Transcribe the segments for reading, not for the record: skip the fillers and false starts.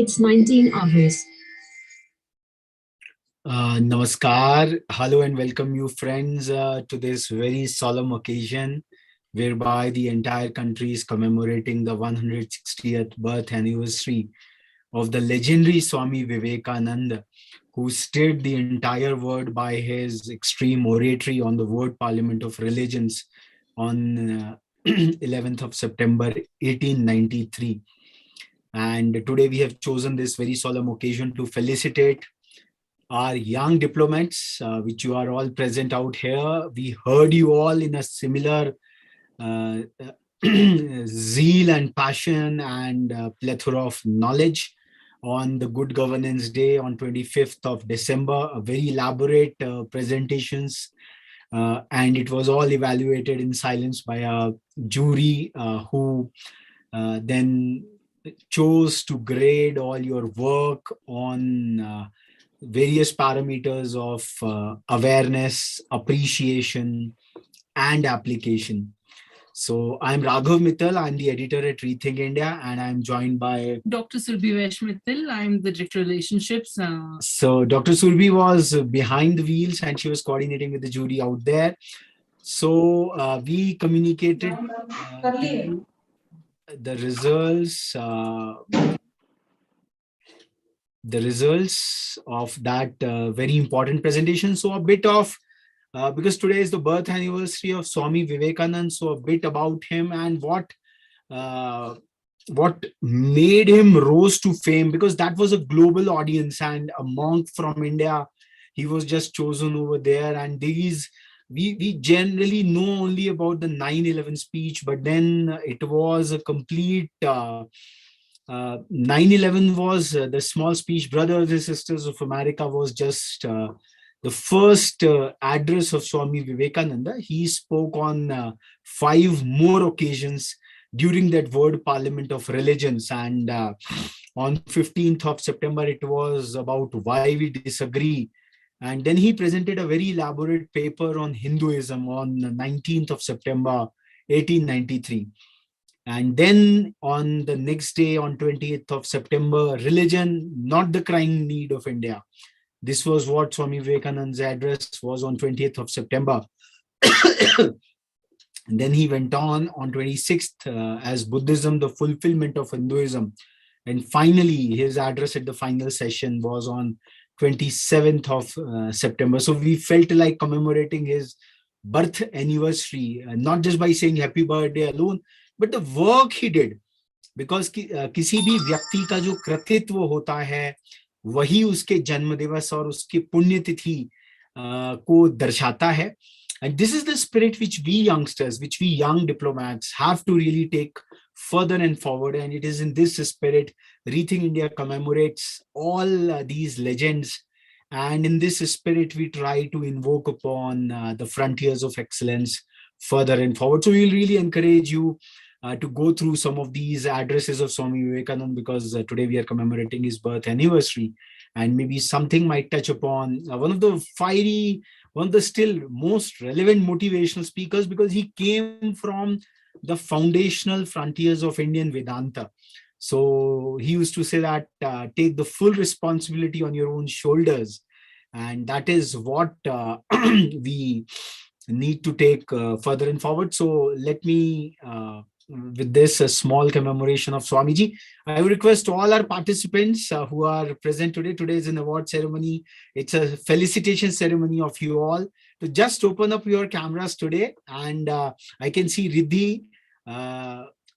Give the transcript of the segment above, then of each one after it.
It's 19 hours. Namaskar. Hello and welcome you friends to this very solemn occasion whereby the entire country is commemorating the 160th birth anniversary of the legendary Swami Vivekananda, who stirred the entire world by his extreme oratory on the World Parliament of Religions on 11th of September 1893. And today we have chosen this very solemn occasion to felicitate our young diplomats, which you are all present out here. We heard you all in a similar zeal and passion and plethora of knowledge on the Good Governance Day on 25th of December, a very elaborate presentations, and it was all evaluated in silence by a jury who then chose to grade all your work on various parameters of awareness, appreciation, and application. So I'm Raghav Mittal, I'm the editor at Rethink India, and I'm joined by Dr. Surbhi Mittal. I'm the Director Relationships. So Dr. Surbhi was behind the wheels and she was coordinating with the jury out there. So we communicated to you the results of that very important presentation. So a bit of, because today is the birth anniversary of Swami Vivekananda, so a bit about him and what made him rose to fame, because that was a global audience and a monk from India, he was just chosen over there. And these, we generally know only about the 9/11 speech, but then it was a complete 9/11 was the small speech, brothers and sisters of America, was just the first address of Swami Vivekananda. He spoke on 5 more occasions during that World Parliament of Religions. And on 15th of September, it was about why we disagree. And then he presented a very elaborate paper on Hinduism on 19th of September, 1893. And then on the next day, on 20th of September, religion, not the crying need of India. This was what Swami Vivekananda's address was on 20th of September. And then he went on 26th as Buddhism, the fulfillment of Hinduism. And finally, his address at the final session was on 27th of September. So we felt like commemorating his birth anniversary, not just by saying happy birthday alone, but the work he did. Because किसी भी व्यक्ति का जो कृतित्व होता है वही उसके जन्म दिवस और उसकी पुण्यतिथि को दर्शाता है. And this is the spirit which we youngsters, which we young diplomats have to really take further and forward. And it is in this spirit, Rethink India commemorates all these legends. And in this spirit, we try to invoke upon the frontiers of excellence further and forward. So we'll really encourage you to go through some of these addresses of Swami Vivekananda, because today we are commemorating his birth anniversary, and maybe something might touch upon one of the still most relevant motivational speakers, because he came from the foundational frontiers of Indian Vedanta. So he used to say that take the full responsibility on your own shoulders, and that is what we need to take further and forward. So let me with this a small commemoration of Swamiji, I would request all our participants who are present today. Today is an award ceremony. It's a felicitation ceremony of you all, to just open up your cameras today. And I can see Riddhi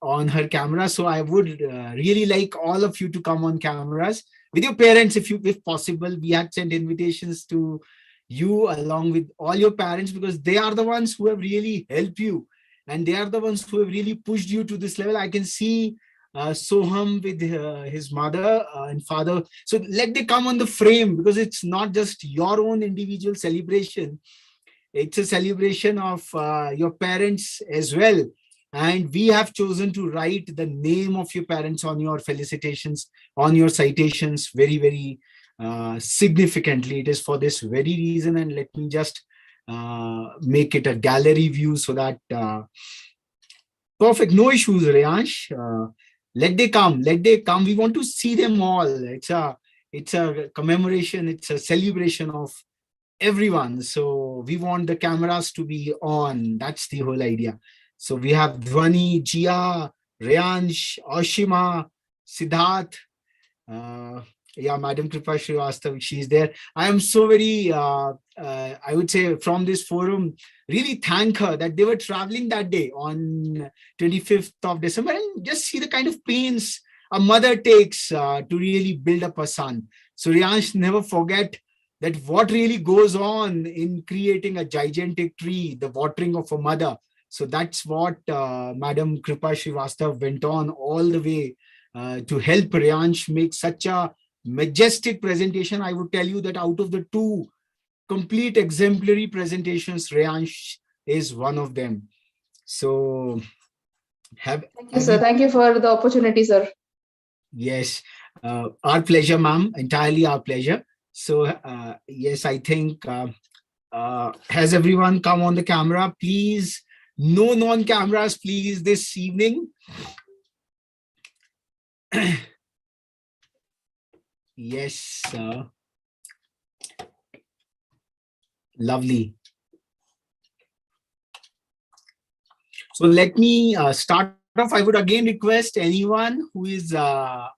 on her camera. So I would really like all of you to come on cameras with your parents, if possible. We had sent invitations to you along with all your parents, because they are the ones who have really helped you. And they are the ones who have really pushed you to this level. I can see Soham with his mother and father. So let they come on the frame, because it's not just your own individual celebration. It's a celebration of your parents as well. And we have chosen to write the name of your parents on your felicitations, on your citations, very, very significantly. It is for this very reason. And let me just make it a gallery view so that perfect, no issues, Reyansh. Let they come. We want to see them all. It's a commemoration, it's a celebration of everyone. So we want the cameras to be on. That's the whole idea. So we have Dhwani, Jia, Reyansh, Oshima, Siddharth, yeah, Madam Kripa Srivastava, she's there. I am so very, I would say from this forum, really thank her that they were traveling that day on 25th of December, and just see the kind of pains a mother takes to really build up a son. So Reyansh, never forget that what really goes on in creating a gigantic tree, the watering of a mother. So that's what Madam Kripa Srivastava went on all the way to help Reyansh make such a majestic presentation. I would tell you that out of the two complete exemplary presentations, Reyansh is one of them. So thank you, sir. Thank you for the opportunity, sir. Yes, our pleasure, ma'am. Entirely our pleasure. So yes, I think has everyone come on the camera? Please, no non-cameras, please, this evening. Yes, lovely. So let me start off. I would again request anyone who is out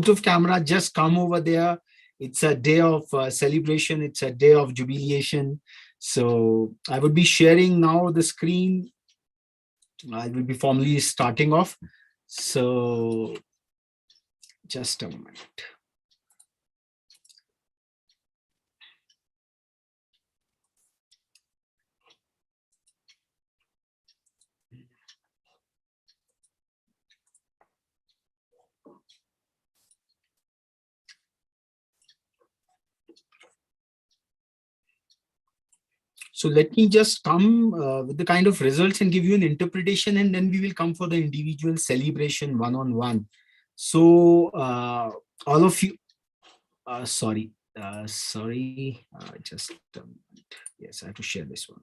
of camera, just come over there. It's a day of celebration. It's a day of jubilation. So I would be sharing now the screen. I will be formally starting off. So just a moment. So let me just come with the kind of results and give you an interpretation, and then we will come for the individual celebration one-on-one. So all of you, sorry, just a moment. Yes, I have to share this one.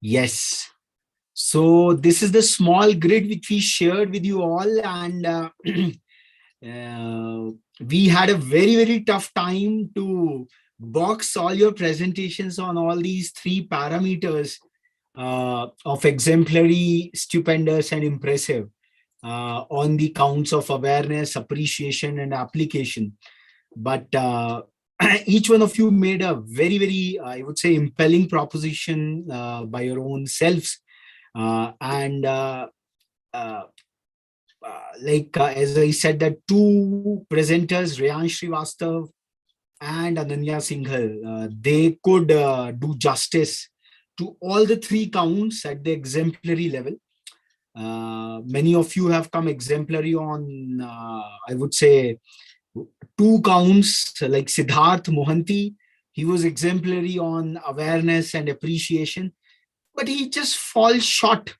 Yes. So this is the small grid which we shared with you all, and We had a very, very tough time to box all your presentations on all these three parameters of exemplary, stupendous, and impressive on the counts of awareness, appreciation, and application. But each one of you made a very, very, I would say, impelling proposition by your own selves. As I said, that two presenters, REYANSH SRIVASTAVA and ANANYA SINGHAL, they could do justice to all the three counts at the exemplary level. Many of you have come exemplary on, I would say, two counts, like SIDHARTH MOHANTY. He was exemplary on awareness and appreciation, but he just falls short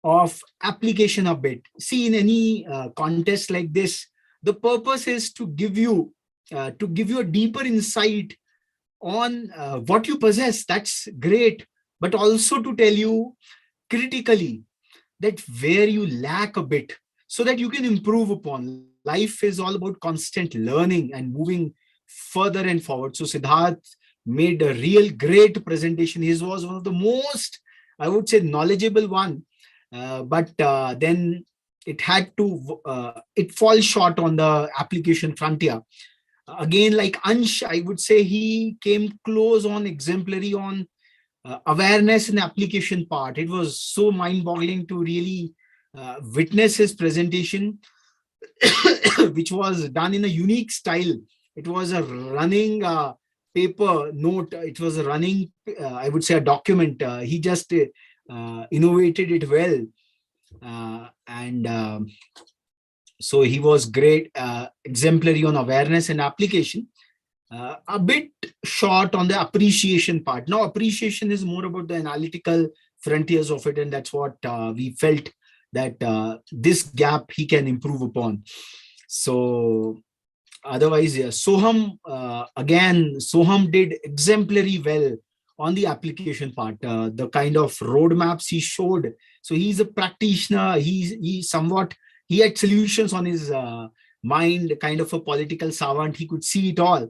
of application a bit. See, in any contest like this, the purpose is to give you a deeper insight on what you possess. That's great, but also to tell you critically that where you lack a bit, so that you can improve upon. Life is all about constant learning and moving further and forward. So Siddharth made a real great presentation. His was one of the most, I would say, knowledgeable one. But then it had to, it falls short on the application frontier. Again, like ANSH, I would say he came close on exemplary on awareness and application part. It was so mind-boggling to really witness his presentation, which was done in a unique style. It was a running paper note. It was a running, I would say, a document. He just innovated it well. So he was great, exemplary on awareness and application. A bit short on the appreciation part. Now, appreciation is more about the analytical frontiers of it, and that's what we felt that this gap he can improve upon. So otherwise, yeah, Soham, again, Soham did exemplary well on the application part. The kind of roadmaps he showed. So he's a practitioner. He had solutions on his mind, kind of a political savant. He could see it all.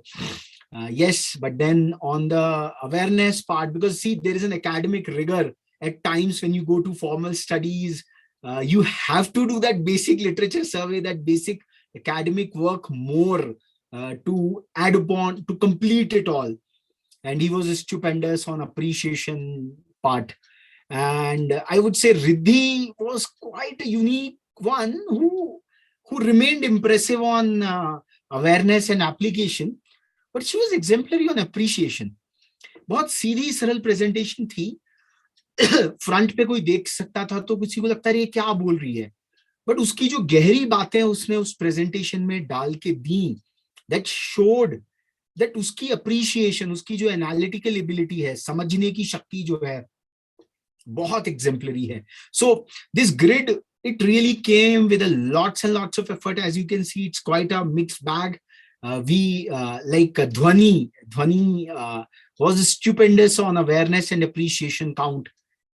Yes, but then on the awareness part, because see, there is an academic rigor at times when you go to formal studies. You have to do that basic literature survey, that basic academic work more to add upon, to complete it all. And he was stupendous on appreciation part. And I would say Riddhi was quite a unique one who remained impressive on awareness and application, but she was exemplary on appreciation. बहुत सीधी सरल presentation थी. Front पे कोई देख सकता था तो किसी को लगता है ये क्या बोल रही है, बट उसकी जो गहरी बातें उसने उस प्रेजेंटेशन में डाल के दी, that showed that उसकी appreciation, उसकी जो analytical ability है, समझने की शक्ति जो है, बहुत exemplary है. So this grid, it really came with a lots and lots of effort. As you can see, it's quite a mixed bag. Like Dhwani was stupendous on awareness and appreciation count.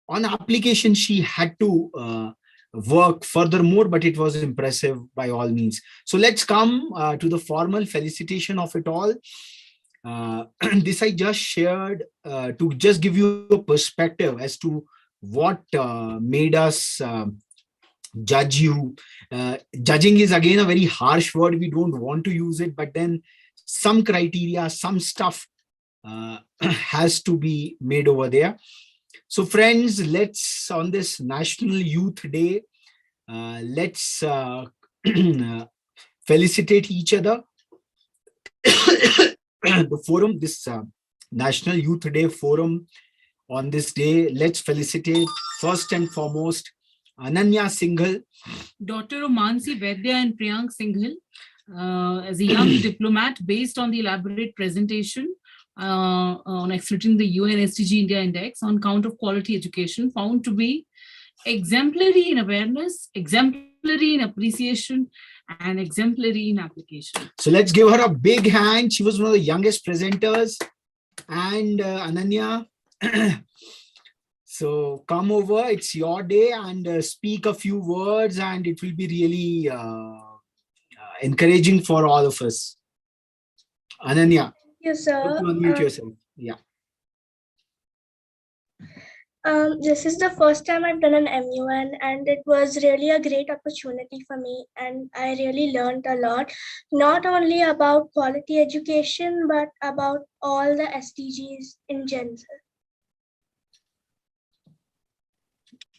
On application, she had to work furthermore, but it was impressive by all means. So let's come to the formal felicitation of it all. This I just shared to just give you a perspective as to what made us judge you. Judging is again a very harsh word. We don't want to use it, but then some criteria, some stuff has to be made over there. So friends, let's, on this National Youth Day, let's felicitate each other. The forum, this National Youth Day forum, on this day, let's felicitate first and foremost Ananya Singhal, daughter of Mansi Vaidya and Priyank Singhal, as a young diplomat, based on the elaborate presentation on exploiting the UN SDG India Index on count of quality education, found to be exemplary in awareness, exemplary in appreciation, and exemplary in application. So let's give her a big hand. She was one of the youngest presenters. And Ananya, so come over, it's your day, and speak a few words, and it will be really encouraging for all of us. Ananya, Yes, sir. unmute yourself. Yeah. This is the first time I've done an MUN, and it was really a great opportunity for me. And I really learned a lot, not only about quality education, but about all the SDGs in general.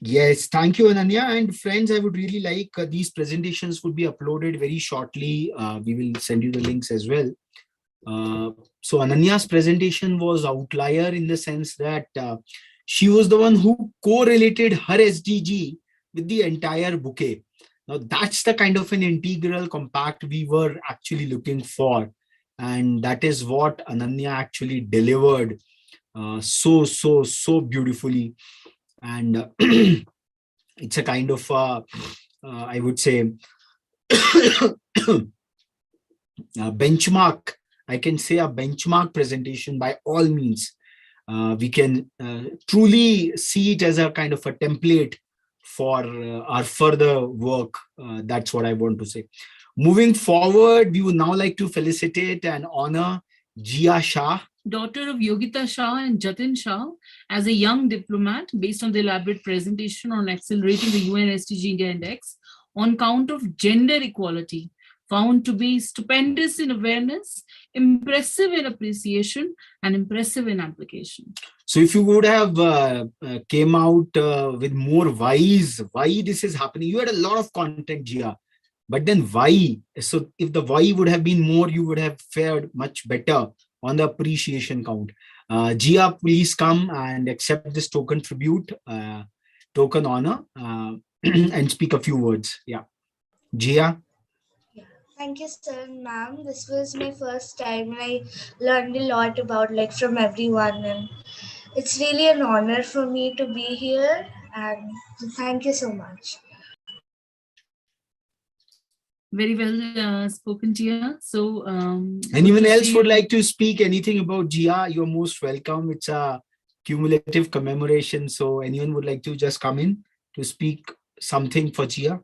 Yes, thank you, Ananya. And friends, I would really like these presentations would be uploaded very shortly. We will send you the links as well. So Ananya's presentation was outlier in the sense that she was the one who correlated her SDG with the entire bouquet. Now that's the kind of an integral compact we were actually looking for. And that is what Ananya actually delivered so beautifully. And it's a kind of, I would say, benchmark. I can say a benchmark presentation by all means. We can truly see it as a kind of a template for our further work. That's what I want to say. Moving forward, we would now like to felicitate and honor Jia Shah, daughter of Yogita Shah and Jatin Shah, as a young diplomat based on the elaborate presentation on accelerating the UN SDG India Index on count of gender equality, found to be stupendous in awareness, impressive in appreciation, and impressive in application. So if you would have came out with more whys, why this is happening, you had a lot of content, Jia, but then why? So if the why would have been more, you would have fared much better on the appreciation count. Jia, please come and accept this token tribute, token honor, and speak a few words. Yeah, Jia. Thank you, sir and ma'am. This was my first time and I learned a lot about from everyone, and it's really an honor for me to be here, and thank you so much. Very well spoken, Jia. So anyone else would like to speak anything about Jia? You're most welcome. It's a cumulative commemoration. So anyone would like to just come in to speak something for Jia?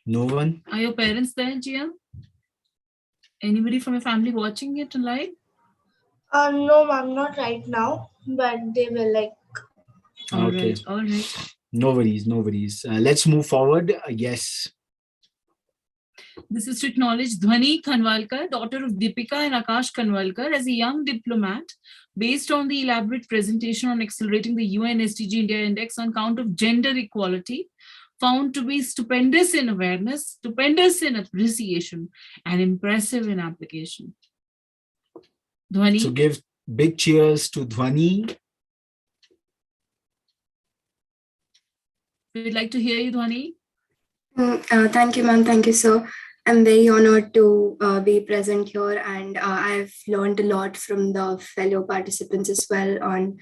No one? Are your parents there, Jia? Anybody from your family watching it live? No, ma'am, not right now, but they will All Okay. right, all right. No worries, no worries. Let's move forward. Yes. This is to acknowledge Dhwani Khanwalkar, daughter of Deepika and Akash Khanwalkar, as a young diplomat, based on the elaborate presentation on accelerating the UN SDG India Index on count of gender equality, found to be stupendous in awareness, stupendous in appreciation, and impressive in application. Dhwani. So give big cheers to Dhwani. We'd like to hear you, Dhwani. Thank you, ma'am. Thank you, sir. I'm very honored to be present here, and I've learned a lot from the fellow participants as well on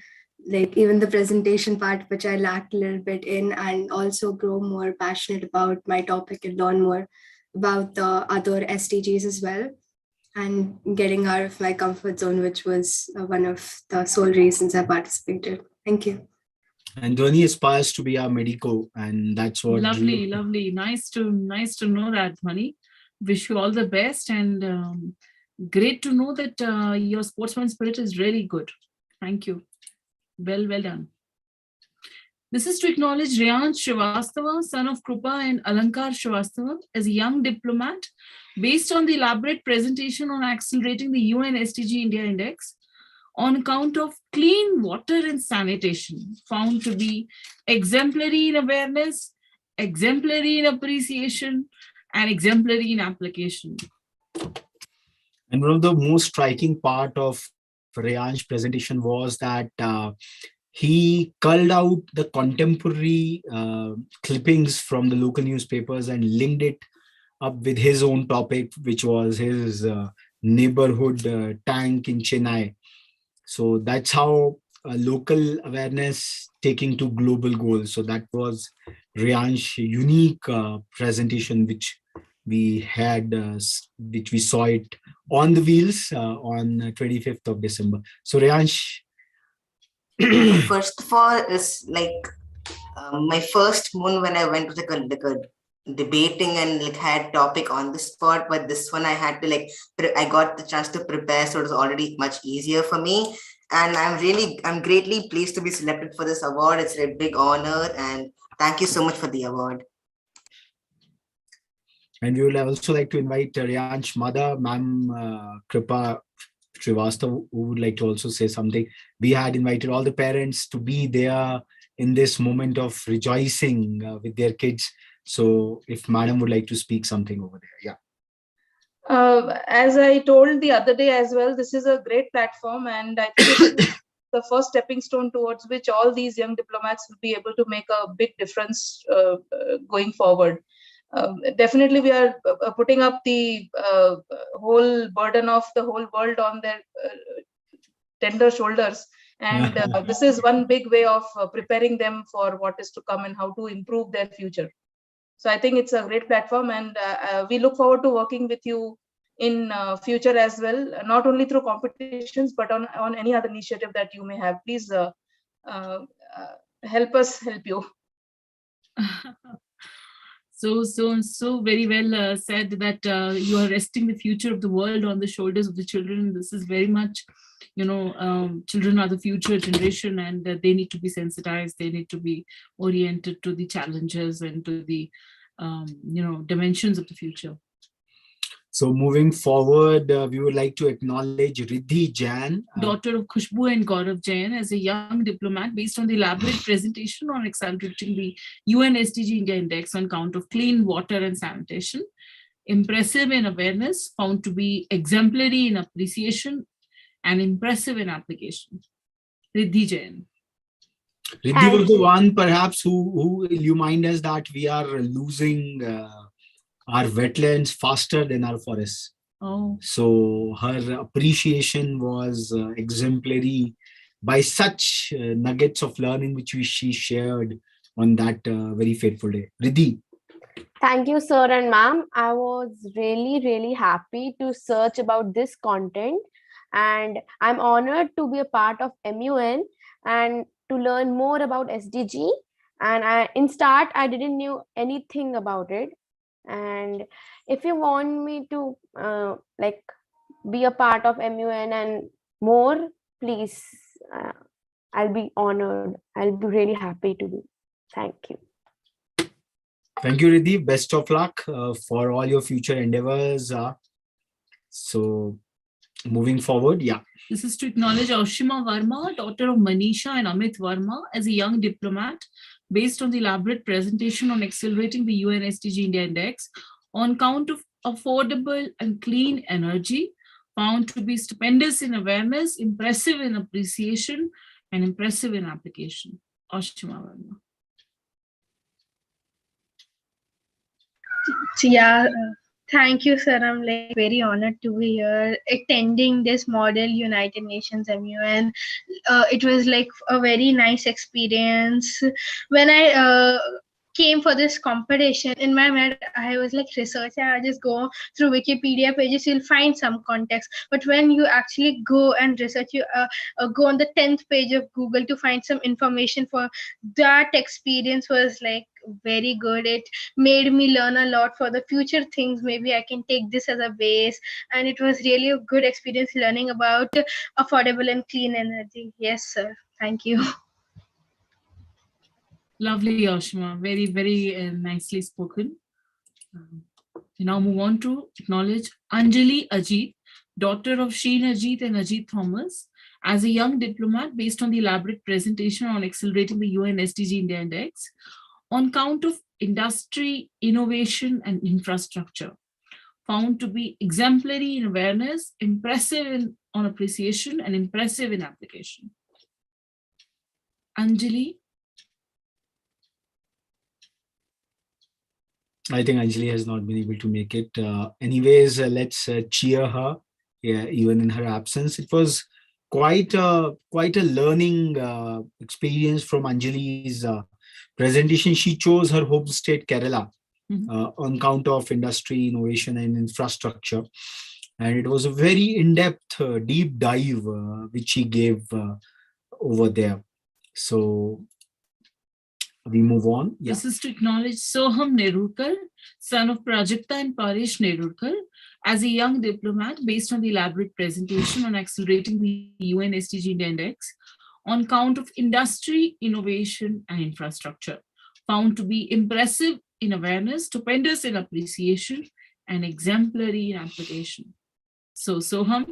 even the presentation part, which I lacked a little bit in, and also grow more passionate about my topic and learn more about the other SDGs as well, and getting out of my comfort zone, which was one of the sole reasons I participated. Thank you. And Dhwani aspires to be our medico, and that's what. Lovely, lovely. Nice to know that, Dhwani. Wish you all the best, and great to know that your sportsman spirit is really good. Thank you. Well done. This is to acknowledge REYANSH Srivastava, son of Krupa and Alankar Srivastava, as a young diplomat, based on the elaborate presentation on accelerating the UN SDG India Index on account of clean water and sanitation, found to be exemplary in awareness, exemplary in appreciation, and exemplary in application. And one of the most striking part of REYANSH's presentation was that he culled out the contemporary clippings from the local newspapers and linked it up with his own topic, which was his neighborhood tank in Chennai. So that's how local awareness taking to global goals. So that was REYANSH's unique presentation, which we had, which we saw it on the wheels on 25th of December. So REYANSH. First of all, is My first one when I went was like a debating and like had topic on the spot, but this one I had to like I got the chance to prepare, so it was already much easier for me. And I'm greatly pleased to be selected for this award. It's a big honor, and thank you so much for the award. And we would also like to invite REYANSH mother, Ma'am Kripa SRIVASTAVA, who would like to also say something. We had invited all the parents to be there in this moment of rejoicing with their kids. So if Madam would like to speak something over there, yeah. As I told the other day as well, this is a great platform, and I think it's the first stepping stone towards which all these young diplomats will be able to make a big difference going forward. Definitely, we are putting up the whole burden of the whole world on their tender shoulders. And this is one big way of preparing them for what is to come and how to improve their future. So I think it's a great platform, and we look forward to working with you in future as well, not only through competitions, but on any other initiative that you may have. Please help us help you. So very well said that you are resting the future of the world on the shoulders of the children. This is very much, children are the future generation, and they need to be sensitized. They need to be oriented to the challenges and to the, dimensions of the future. So moving forward, we would like to acknowledge Riddhi Jain, daughter of Khushbu and Gaurav Jain, as a young diplomat based on the elaborate presentation on accelerating the UN SDG India Index on count of clean water and sanitation. Impressive in awareness, found to be exemplary in appreciation, and impressive in application. Riddhi Jain. Riddhi was the one perhaps who illumined us that we are losing our wetlands faster than our forests. Oh. So her appreciation was exemplary by such nuggets of learning which she shared on that very fateful day. Riddhi. Thank you, sir and ma'am. I was really happy to search about this content, and I'm honored to be a part of MUN and to learn more about SDG. And in start, I didn't know anything about it. And if you want me to be a part of MUN and more, please, I'll be honored. I'll be really happy to be. Thank you. Thank you, Riddhi. Best of luck for all your future endeavors. So moving forward, yeah. This is to acknowledge Ashima Varma, daughter of Manisha and Amit Varma, as a young diplomat based on the elaborate presentation on accelerating the UN SDG India Index on count of affordable and clean energy, found to be stupendous in awareness, impressive in appreciation, and impressive in application. Ashima Varma. Yeah, thank you, sir. I'm very honored to be here attending this Model United Nations MUN. It was a very nice experience. When I came for this competition, in my mind I was researching. I just go through Wikipedia pages, you'll find some context, but when you actually go and research, you go on the 10th page of Google to find some information. For that experience was very good. It made me learn a lot for the future things. Maybe I can take this as a base, and it was really a good experience learning about affordable and clean energy. Yes, sir. Thank you. Lovely, Ashima. Very nicely spoken. We now move on to acknowledge Anjali Ajit, daughter of Sheen Ajit and Ajit Thomas, as a young diplomat based on the elaborate presentation on accelerating the UN SDG India Index on count of industry, innovation, and infrastructure, found to be exemplary in awareness, impressive on appreciation, and impressive in application. Anjali. I think Anjali has not been able to make it. Anyways, let's cheer her, even in her absence. It was quite a learning experience from Anjali's presentation. She chose her home state, Kerala, on count of industry, innovation, and infrastructure. And it was a very in-depth, deep dive which she gave over there. So we move on. Yeah. This is to acknowledge Soham Nerurkar, son of Prajakta and Parish Nerurkar, as a young diplomat based on the elaborate presentation on accelerating the UN SDG India Index on count of industry, innovation, and infrastructure, found to be impressive in awareness, stupendous in appreciation, and exemplary in application. So, Soham.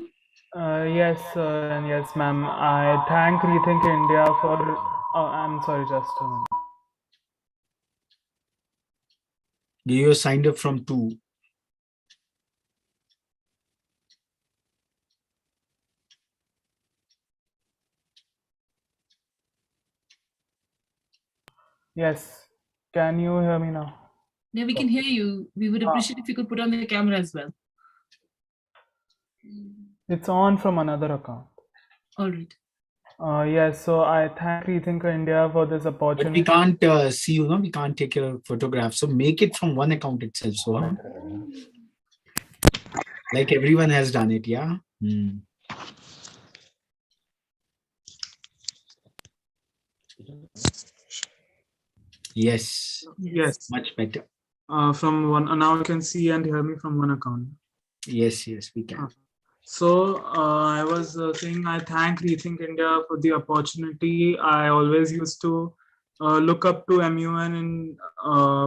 Yes, sir, and yes, ma'am. I thank Rethink India for. I'm sorry, just a minute. You signed up from 2. Yes, can you hear me now? Yeah, we can hear you. We would appreciate if you could put on the camera as well. It's on from another account. All right. Yes, so I thank Rethink India for this But opportunity. we can't see you, we can't take your photograph. So make it from one account itself. So, like everyone has done it, yeah? Yes. Yes. Much better. From one, now you can see and hear me from one account. Yes, we can. So I was saying I thank Rethink India for the opportunity. I always used to look up to MUN in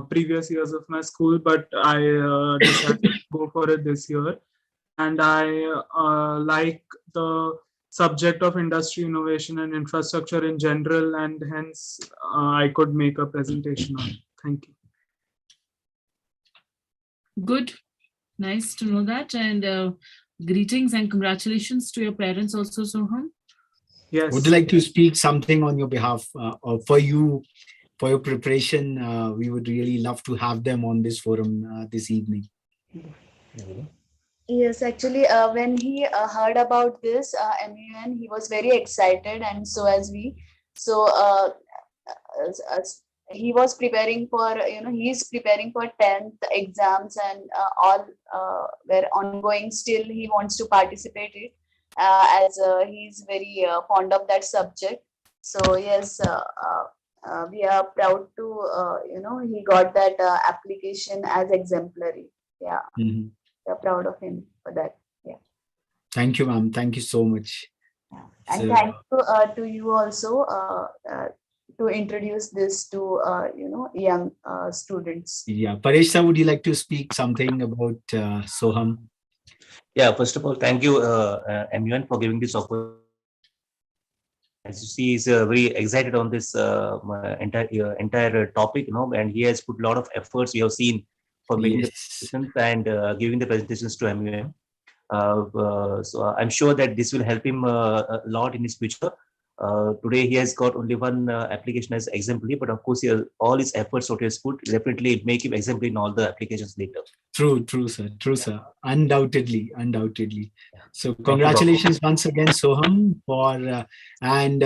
previous years of my school, but I decided to go for it this year. And I like the subject of industry, innovation, and infrastructure in general, and hence I could make a presentation on it. Thank you. Good. Nice to know that. And greetings and congratulations to your parents also, Soham. Yes. Would you like to speak something on your behalf or for your preparation? We would really love to have them on this forum this evening. Yes, actually, when he heard about this MUN, he was very excited, and so as we. So he was preparing for, he's preparing for 10th exams, and all were ongoing. Still, he wants to participate it as he's very fond of that subject. So yes, we are proud to, he got that application as exemplary. Yeah. We're proud of him for that. Yeah. Thank you, ma'am. Thank you so much. And thank you to you also to introduce this to young students. Yeah, Paresh sir, would you like to speak something about Soham? Yeah, first of all, thank you, MUN, for giving this opportunity. As you see, he's very excited on this entire topic, and he has put a lot of efforts. We have seen for making the presentations and giving the presentations to MUN. So I'm sure that this will help him a lot in his future. Today he has got only one application as exemplary, but of course all his efforts what he has put definitely make him exemplary in all the applications later. True, sir. Undoubtedly. So congratulations once again, Soham, for and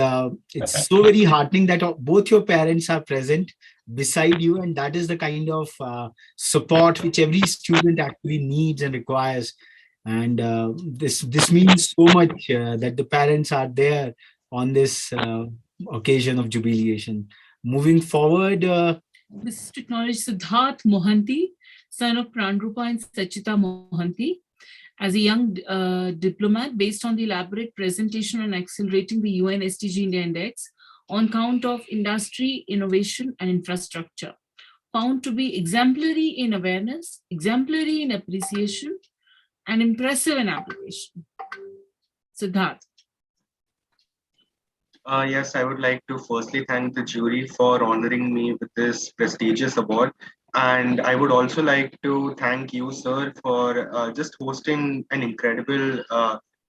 it's so very heartening that both your parents are present beside you, and that is the kind of support which every student actually needs and requires. And this means so much that the parents are there on this occasion of jubilation. Moving forward, this is to acknowledge SIDHARTH Mohanty, son of Pranrupa and Sachita Mohanty, as a young diplomat based on the elaborate presentation on accelerating the UN SDG India Index on count of industry, innovation, and infrastructure, found to be exemplary in awareness, exemplary in appreciation, and impressive in application. Siddharth. Yes, I would like to firstly thank the jury for honoring me with this prestigious award. And I would also like to thank you, sir, for just hosting an incredible,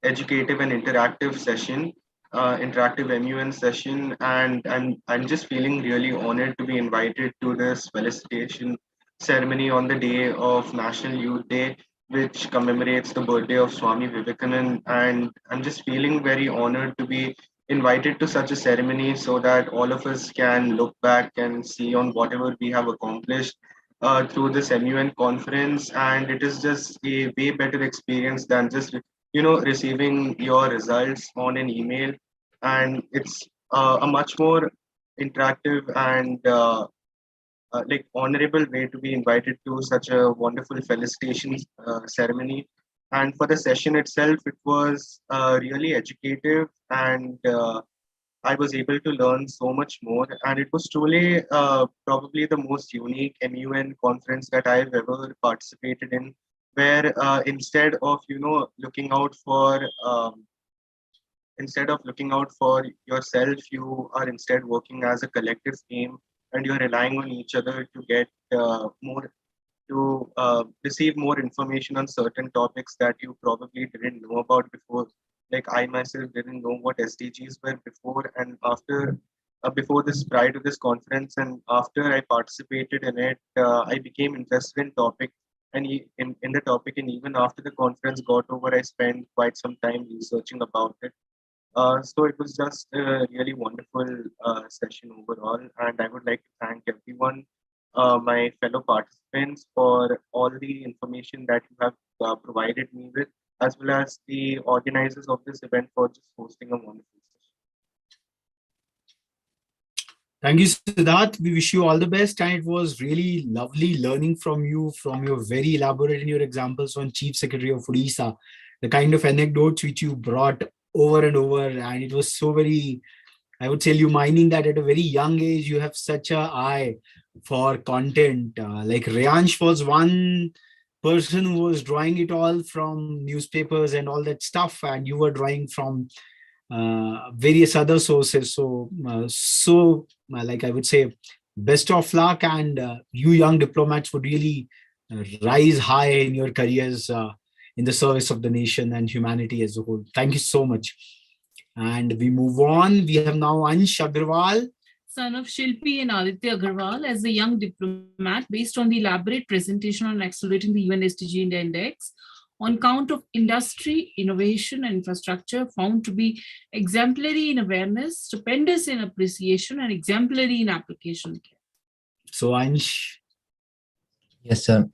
educative and interactive session, interactive MUN session. And I'm just feeling really honored to be invited to this felicitation ceremony on the day of National Youth Day, which commemorates the birthday of Swami Vivekananda. And I'm just feeling very honored to be invited to such a ceremony so that all of us can look back and see on whatever we have accomplished through this MUN conference. And it is just a way better experience than just receiving your results on an email. And it's a much more interactive and like honorable way to be invited to such a wonderful felicitations ceremony. And for the session itself, it was really educative, and I was able to learn so much more. And it was truly probably the most unique MUN conference that I've ever participated in, where instead of looking out for yourself, you are instead working as a collective team, and you're relying on each other to get more to receive more information on certain topics that you probably didn't know about before. Like I myself didn't know what SDGs were before and after. Before this, prior to this conference, and after I participated in it, I became interested in topic and in the topic. And even after the conference got over, I spent quite some time researching about it. So it was just a really wonderful session overall, and I would like to thank everyone, my fellow participants, for all the information that you have provided me with, as well as the organizers of this event for just hosting a wonderful session. Thank you, Siddharth. We wish you all the best, and it was really lovely learning from you, from your very elaborate in your examples on Chief Secretary of Odisha, the kind of anecdotes which you brought over and over, and it was so very, I would say, illuminating that at a very young age you have such a eye for content. Like REYANSH was one person who was drawing it all from newspapers and all that stuff, and you were drawing from various other sources. So like I would say, best of luck, and you young diplomats would really rise high in your careers in the service of the nation and humanity as a whole. Thank you so much. And we move on. We have now Ansh Agarwal, son of Shilpi and Aditya Agarwal, as a young diplomat, based on the elaborate presentation on accelerating the UN SDG India Index, on count of industry, innovation, and infrastructure, found to be exemplary in awareness, stupendous in appreciation, and exemplary in application. So Ansh. Yes, sir.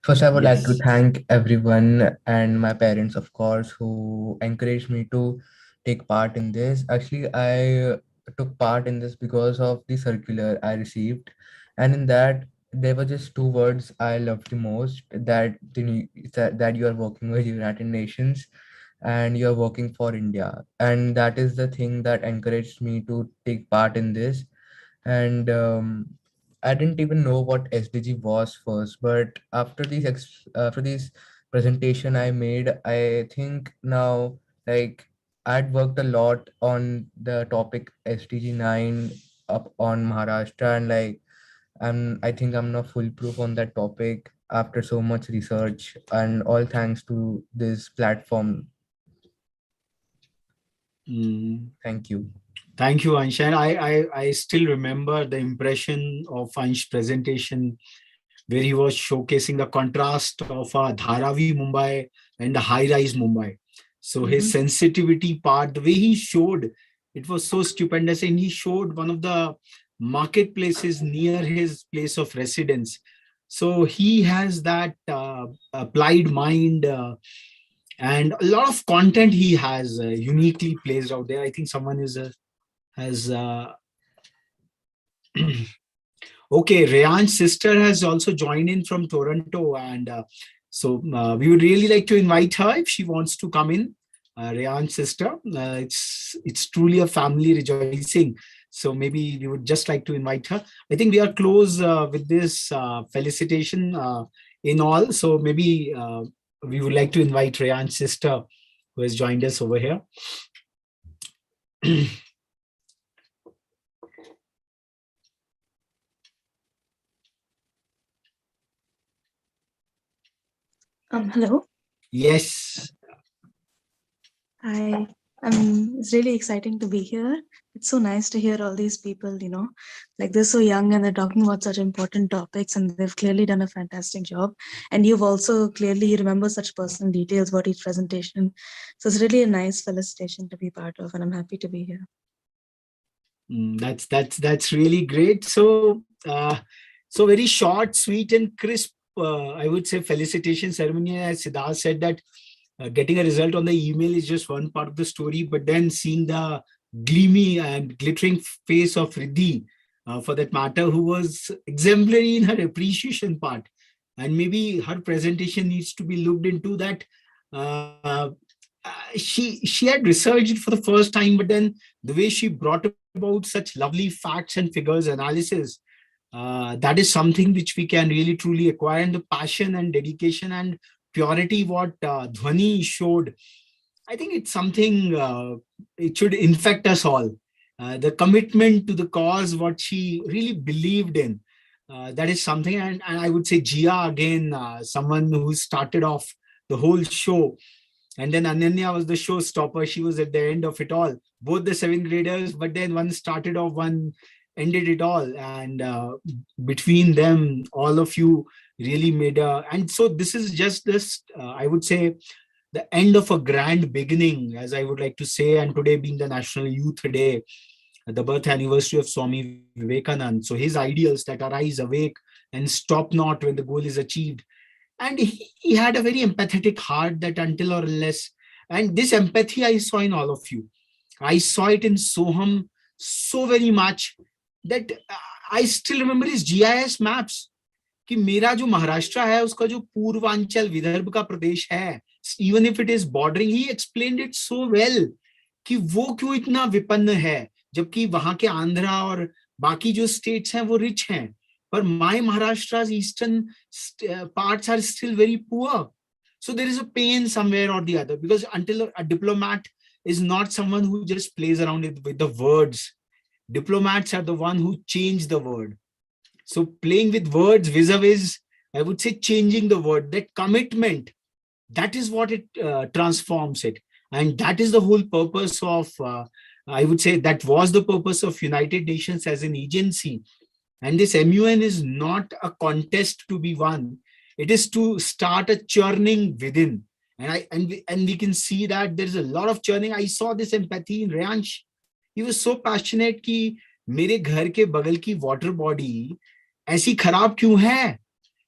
First, I would like to thank everyone and my parents, of course, who encouraged me to take part in this. Actually, I took part in this because of the circular I received, and in that there were just two words I loved the most, that that you are working with United Nations and you are working for India, and that is the thing that encouraged me to take part in this. And I didn't even know what SDG was first, but after these presentation I made, I think now, like, I'd worked a lot on the topic SDG 9 up on Maharashtra, and like I think I'm now foolproof on that topic after so much research, and all thanks to this platform. Thank you. Thank you, Ansh. And I still remember the impression of Ansh's presentation, where he was showcasing the contrast of a Dharavi Mumbai and a high-rise Mumbai. So his sensitivity part, the way he showed, it was so stupendous. And he showed one of the marketplaces near his place of residence. So he has that applied mind, and a lot of content he has uniquely placed out there. I think someone has okay, Reyansh's sister has also joined in from Toronto, and so we would really like to invite her if she wants to come in. Reyansh's sister, it's truly a family rejoicing. So maybe we would just like to invite her. I think we are close with this felicitation in all. So maybe we would like to invite Reyansh's sister, who has joined us over here. Hello. Yes. Hi. It's really exciting to be here. It's so nice to hear all these people, like they're so young and they're talking about such important topics, and they've clearly done a fantastic job. And you've also clearly remember such personal details about each presentation. So it's really a nice felicitation to be part of, and I'm happy to be here. That's really great. So so very short, sweet, and crisp. I would say felicitation ceremony. As Siddharth said, that getting a result on the email is just one part of the story, but then seeing the gleamy and glittering face of Riddhi, for that matter, who was exemplary in her appreciation part. And maybe her presentation needs to be looked into that. She had researched for the first time, but then the way she brought about such lovely facts and figures analysis, that is something which we can really truly acquire. And the passion and dedication and purity what Dhwani showed, I think it's something it should infect us all. The commitment to the cause, what she really believed in, that is something. And I would say Jia again, someone who started off the whole show. And then Ananya was the showstopper. She was at the end of it all. Both the 7th graders, but then one started off, one ended it all. And between them, all of you really made a... And so this is just this, I would say, the end of a grand beginning, as I would like to say. And today being the National Youth Day, the birth anniversary of Swami Vivekananda. So his ideals that arise, awake, and stop not when the goal is achieved. And he had a very empathetic heart, that until or unless, and this empathy I saw in all of you. I saw it in Soham so very much that I still remember his GIS maps. कि मेरा जो महाराष्ट्र है, उसका जो पूर्वांचल विदर्भ का प्रदेश है, even if it is bordering, he explained it so well कि वो क्यों इतना विपन्न है, जबकि वहां के आंध्रा और बाकी जो states हैं वो rich हैं. But my Maharashtra's eastern parts are still very poor. So there is a pain somewhere or the other, because until a diplomat is not someone who just plays around with the words. Diplomats are the one who change the word. So playing with words vis-a-vis, I would say changing the word, that commitment, that is what it transforms it. And that is the whole purpose of, I would say that was the purpose of United Nations as an agency. And this MUN is not a contest to be won. It is to start a churning within. And we can see that there's a lot of churning. I saw this empathy in REYANSH. He was so passionate कि मेरे घर के बगल की water body ऐसी खराब क्यों है?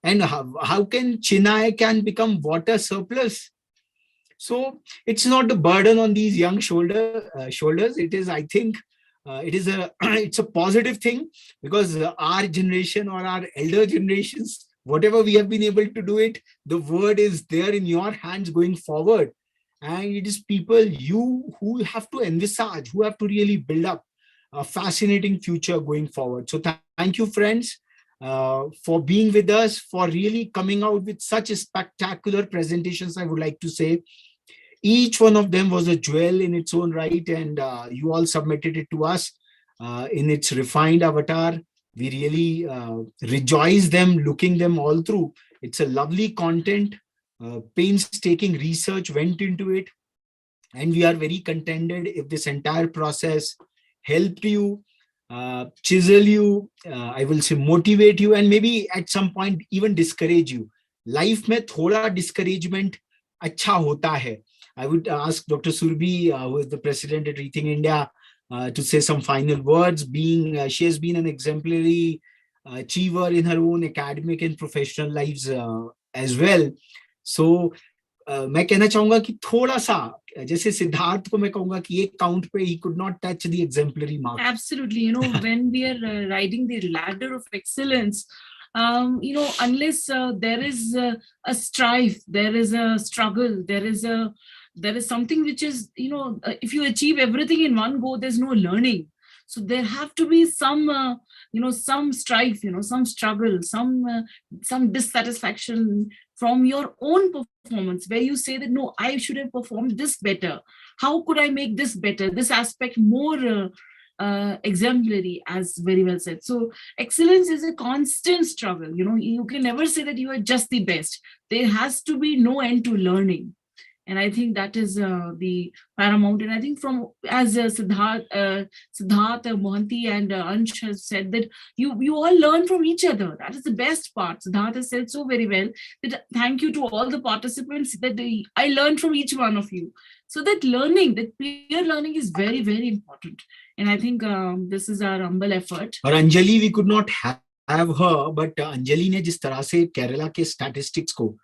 And how can Chennai can become water surplus? So it's not the burden on these young shoulders. It is, I think, it's a positive thing, because our generation or our elder generations, whatever we have been able to do it, the word is there in your hands going forward. And it is people, you who have to envisage, who have to really build up a fascinating future going forward. So thank you, friends, for being with us, for really coming out with such a spectacular presentations, I would like to say. Each one of them was a jewel in its own right, and you all submitted it to us in its refined avatar. We really rejoice them, looking them all through. It's a lovely content, painstaking research went into it, and we are very contented if this entire process helped you, chisel you, I will say motivate you, and maybe at some point even discourage you. Life में थोड़ा discouragement अच्छा होता है. I would ask Dr. Surbhi, who is the president at Rethink India, to say some final words. Being she has been an exemplary achiever in her own academic and professional lives as well. So मैं कहना चाहूंगा कि थोड़ा सा, जैसे सिद्धार्थ को मैं कहूंगा कि एक count पे he could not touch the exemplary mark. Absolutely, you know, when we are riding the ladder of excellence, you know, unless there is a strife, there is a struggle, there is something which is, you know, if you achieve everything in one go, there's no learning. So there have to be some, you know, some strife, you know, some struggle, some dissatisfaction from your own performance, where you say that, no, I should have performed this better. How could I make this better? This aspect more exemplary, as very well said. So excellence is a constant struggle. You know, you can never say that you are just the best. There has to be no end to learning. And I think that is the paramount. And I think from, as Sidharth, Mohanty and Ansh has said, that you all learn from each other. That is the best part. Sidharth has said so very well that thank you to all the participants, that I learned from each one of you. So that learning, that peer learning is very, very important. And I think this is our humble effort. और Anjali, we could not have her, but Anjali ने जिस तरह से केरला के statistics को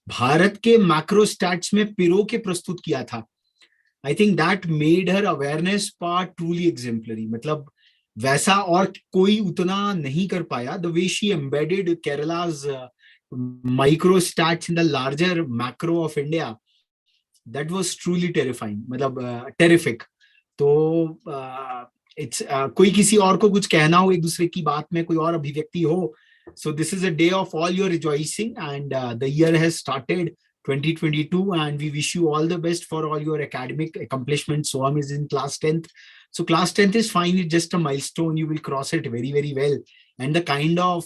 भारत के macro stats में पिरो के प्रस्तुत किया था, I think that made her awareness part truly exemplary. मतलब वैसा और कोई उतना नहीं कर पाया. The way she embedded Kerala's micro stats in the larger macro of India, that was truly terrifying. मतलब terrific. तो it's कोई किसी और को कुछ कहना हो एक दूसरे की बात में, कोई और अभिव्यक्ति हो. So this is a day of all your rejoicing, and the year has started 2022, and we wish you all the best for all your academic accomplishments. Soham is in class 10th. So class 10th is fine. It's just a milestone. You will cross it very, very well. And the kind of,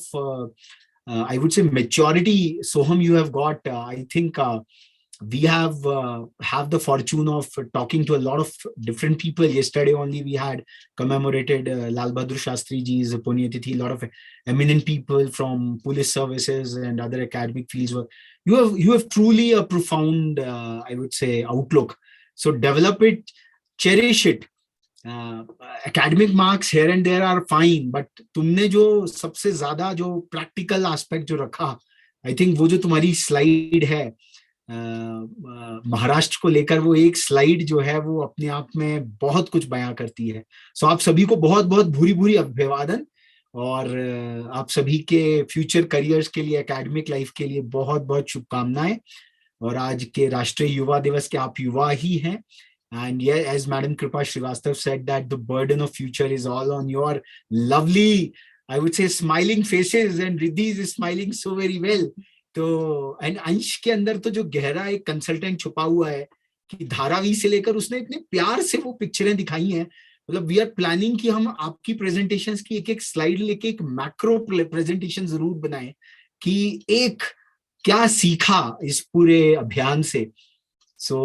I would say, maturity, Soham, you have got, I think we have the fortune of talking to a lot of different people. Yesterday only we had commemorated Lal Bahadur Shastri ji's Punyatithi. A lot of eminent people from police services and other academic fields. You have truly a profound, I would say, outlook. So develop it, cherish it. Academic marks here and there are fine, but तुमने जो सबसे ज्यादा जो practical aspect जो रखा, I think वो जो तुम्हारी slide है महाराष्ट्र को लेकर, वो एक स्लाइड जो है वो अपने आप में बहुत कुछ बयां करती है. सो आप सभी को बहुत बहुत भूरी भूरी अभिवादन, और आप सभी के फ्यूचर करियर्स के लिए, एकेडमिक लाइफ के लिए बहुत बहुत शुभकामनाएं. और आज के राष्ट्रीय युवा दिवस के आप युवा ही हैं. And yeah, as Madam Kripa Srivastava said, that the burden of future is all on your lovely, I would say, smiling faces, and Riddhi is smiling so very well. तो एंड अंश के अंदर तो जो गहरा एक कंसल्टेंट छुपा हुआ है कि धारावी से लेकर उसने इतने प्यार से वो पिक्चरें दिखाई हैं. मतलब वी आर प्लानिंग कि हम आपकी प्रेजेंटेशंस की एक एक स्लाइड लेके एक मैक्रो प्रेजेंटेशन जरूर बनाएं कि एक क्या सीखा इस पूरे अभियान से. So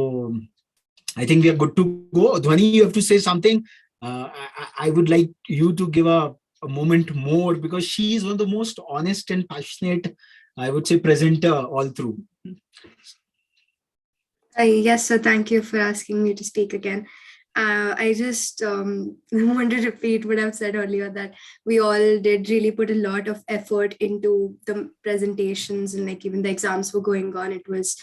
I think we are good to go. Dhvani, you have to say something. I would like you to give a moment more, because she is one of the most honest and passionate, I would say, presenter all through. Yes, so thank you for asking me to speak again. I just want to repeat what I've said earlier, that we all did really put a lot of effort into the presentations, and like even the exams were going on. It was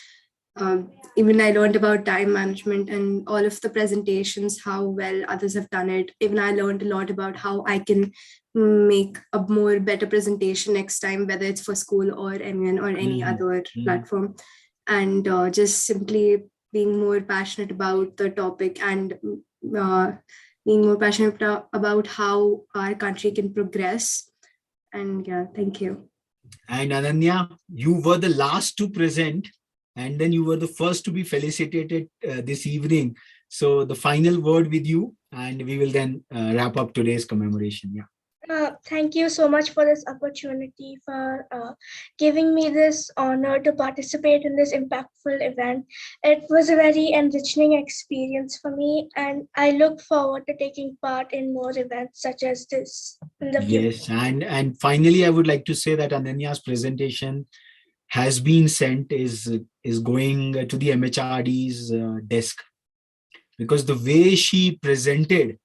even I learned about time management and all of the presentations, how well others have done it. Even I learned a lot about how I can make a more better presentation next time, whether it's for school or MUN or any other platform. And just simply being more passionate about the topic, and being more passionate about how our country can progress. And yeah, thank you. And Ananya, you were the last to present, and then you were the first to be felicitated this evening. So the final word with you, and we will then wrap up today's commemoration. Yeah. Thank you so much for this opportunity, for giving me this honor to participate in this impactful event. It was a very enriching experience for me, and I look forward to taking part in more events such as this in the future. Yes, and finally, I would like to say that Ananya's presentation has been sent, is going to the MHRD's desk, because the way she presented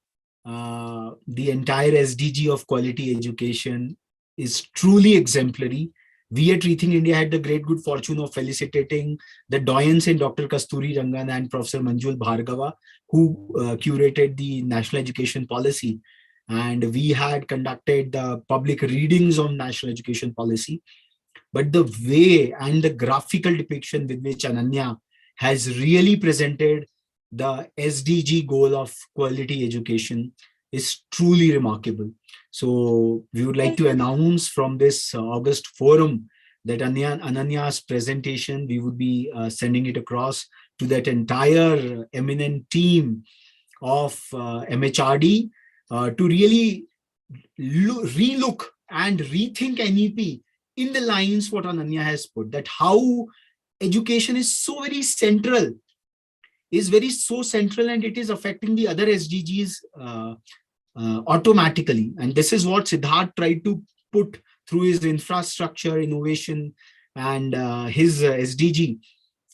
the entire SDG of quality education is truly exemplary. We at Rethink India had the great good fortune of felicitating the doyens in Dr. Kasturi Rangan and Professor Manjul Bhargava, who curated the National Education Policy. And we had conducted the public readings on National Education Policy. But the way and the graphical depiction with which Ananya has really presented the SDG goal of quality education is truly remarkable. So we would like to announce from this August forum that Ananya's presentation, we would be sending it across to that entire eminent team of MHRD to really relook and rethink NEP in the lines what Ananya has put, that how education is so very central, and it is affecting the other SDGs automatically. And this is what Siddharth tried to put through his infrastructure, innovation, and his SDG.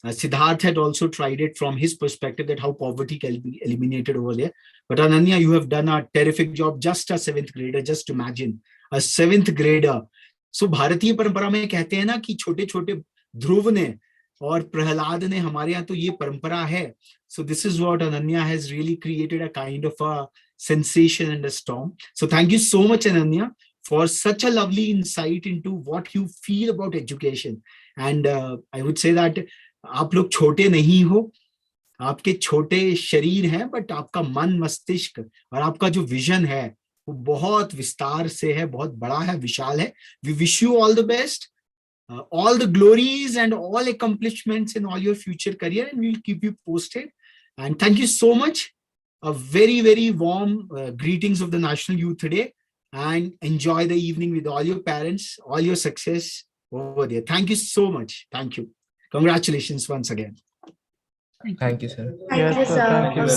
Siddharth had also tried it from his perspective, that how poverty can be eliminated over there. But Ananya, you have done a terrific job. Just a 7th grader, just imagine, a 7th grader. So भारतीय परंपरा में कहते हैं ना कि छोटे छोटे ध्रुव ने और प्रहलाद ने, हमारे यहाँ तो ये परंपरा है. So this is what Ananya has really created, a kind of a sensation and a storm. So thank you so much, Ananya, for such a lovely insight into what you feel about education. And I would say that आप लोग छोटे नहीं हो, आपके छोटे शरीर हैं, but आपका मन, मस्तिष्क और आपका जो विजन है वो बहुत विस्तार से है, बहुत बड़ा है, विशाल है. We wish you all the best, all the glories and all accomplishments in all your future career, and we'll keep you posted. And thank you so much. A very, very warm greetings of the National Youth Day, and enjoy the evening with all your parents, all your success over there. Thank you so much. Thank you. Congratulations once again. Thank you, sir. Thank you, sir. Thank you.